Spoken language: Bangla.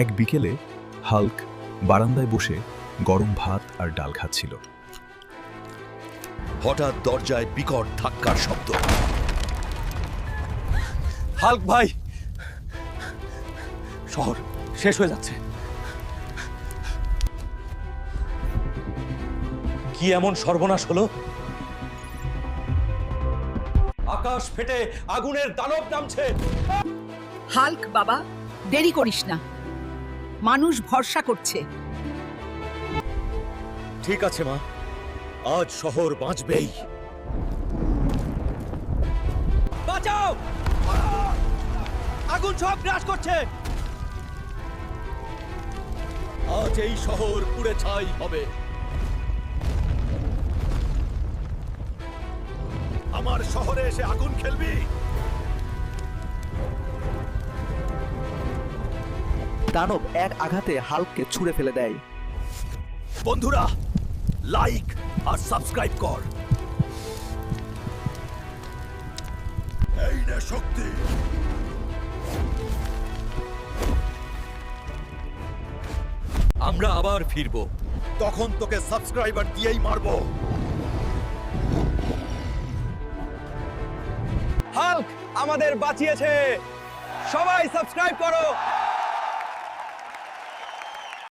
এক বিকেলে হাল্ক বারান্দায় বসে গরম ভাত আর ডাল খাচ্ছিল। হঠাৎ দরজায় বিকট ধাক্কার শব্দ। হাল্ক ভাই, শহর শেষ হয়ে যাচ্ছে। কি এমন সর্বনাশ হলো? আকাশ ফেটে আগুনের দানব নামছে। হাল্ক বাবা, দেরি করিস না, মানুষ ভরসা করছে। ঠিক আছে মা, আজ শহর বাঁচবেই। বাঁচাও, আগুন সব গ্রাস করছে। আজ এই শহর পুড়ে ছাই হবে। আমার শহরে এসে আগুন খেলবি? দানব এক আঘাতে হাল্ককে ছুঁড়ে ফেলে দেয়। বন্ধুরা, লাইক আর সাবস্ক্রাইব কর। এই নে শক্তি। আমরা আবার ফিরবো, তখন তোকে সাবস্ক্রাইবার দিয়েই মারবো। হাল্ক আমাদের বাঁচিয়েছে। সবাই সাবস্ক্রাইব করো।